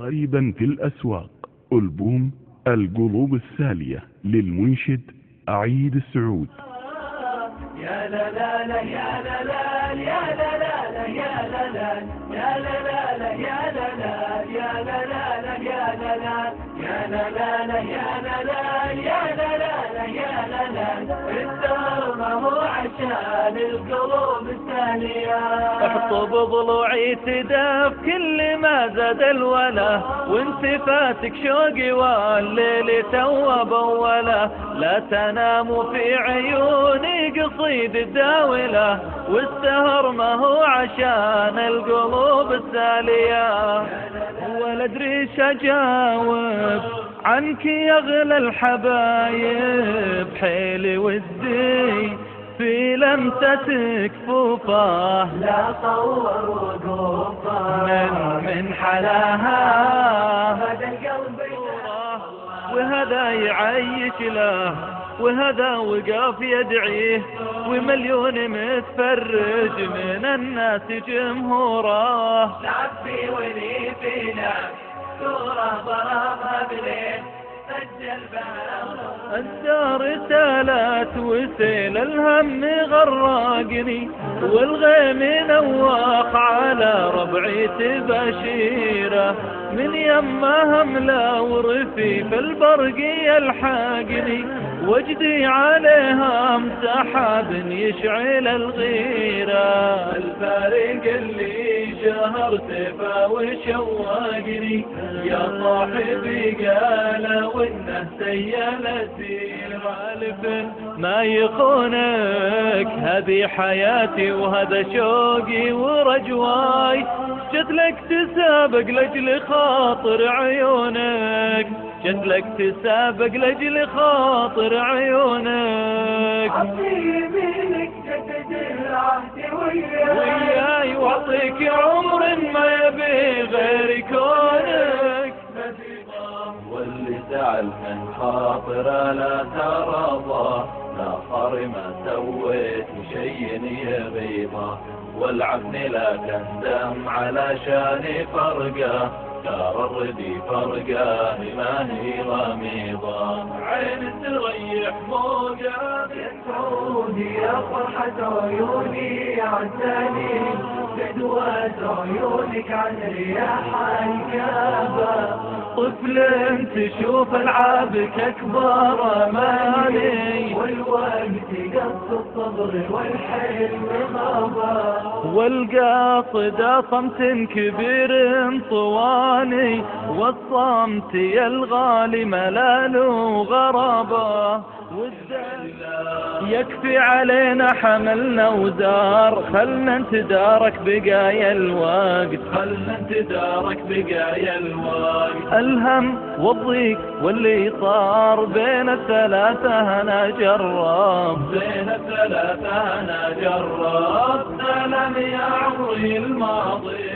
قريبا في الأسواق ألبوم القلوب السالية للمنشد عيد السعود. يا لا لا لا يا لا لا يا لا لا يا لا لا يا لا لا يا لا لا يا لا لا يا لا لا يا لا لا يا لا لا يا لا لا يا لا لا الدهر ما هو عشان القلوب الثانية. احطب ضلوعي تداف كل ما زاد الولا، وانت فاتك شوقي والليل تو بوله، لا تنام في عيوني قصيد الداولة، والسهر ما هو عشان القلوب السالية. ولا ادري ايش اجاوب عنك يا اغلى الحبايب، حيلي ودي في لمستك فوفاه، لا صور وقوفه من حلاها هذا القلب وهذا يعيش له، وهذا وقف يدعيه، ومليون متفرج من الناس جمهوره. لعب في ولي فينا صورة ضربها بليل سجل بها الدار سالت وسيل الهم غرقني، والغيم نواق على ربعي تبشيره، من يمها همله ورفيف البرق يلحقني، وجدي عليها مسحاب يشعل الغيرة. الفارق اللي شهرت وشوقني يا صاحبي قال وانه سيالتي غالب ما يخونك، هذه حياتي وهذا شوقي ورجواي، جت لك تسابق لاجل خاطر عيونك، جت لك تسابق لاجل خاطر عيونك. يمينك جدد العهد وياي واعطيك عمر ما يبي غير كونك، واللي زعل من خاطره لا ترضى، لا ما سويت شيء يغيظه، والعفن لا تندم علشان فرقه، دار الردي فرقه ما هي غميضه، عين تريح موجه يا سعودي يا فرحة عيوني يا عزاني، بدوات عيونك عن رياح الكعبة، طفل تشوف العابك اكبر اماني، والوقت قص الصبر والحلم غابة، والقاصد صمت كبير طواني، والصمت يا الغالي ملال وغرابة، يكفي علينا حملنا وزار، خلنا نتدارك بقايا الوقت، خلنا نتدارك بقايا الوقت، الهم والضيق واللي صار بين الثلاثة أنا جرب، بين الثلاثة أنا جرب، سلام يا عمري الماضي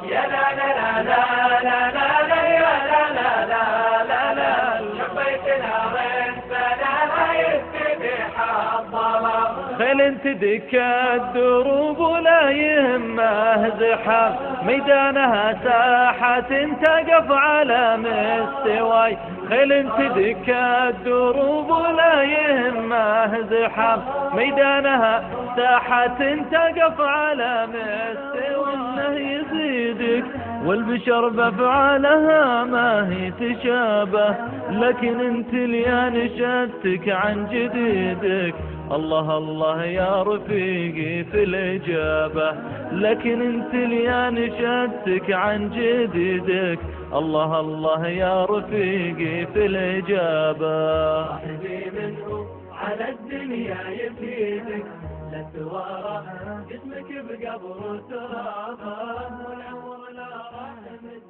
يا لا لا لا لا لا لا يا لا لا لا لا لا شبيت نارين سناها يفتح الظلام، خل تدك الدروب ولا يهمه زحام، ميدانها ساحة تقف على مستواي، خل تدك الدروب ولا يهمه زحام، ميدانها ساحة تقف على مستواي، انه يزيدك والبشر بافعالها ما هي تشابه، لكن انت اللي نشدتك عن جديدك، الله الله يا رفيقي في الإجابة، لكن انت اللي نشدتك عن جديدك، الله الله يا رفيقي في الإجابة. صاحبي منه على الدنيا يفيدك، لا توارى جسمك بقبر ترابه، والعمر لا راح من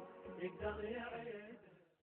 يقدر يعيش.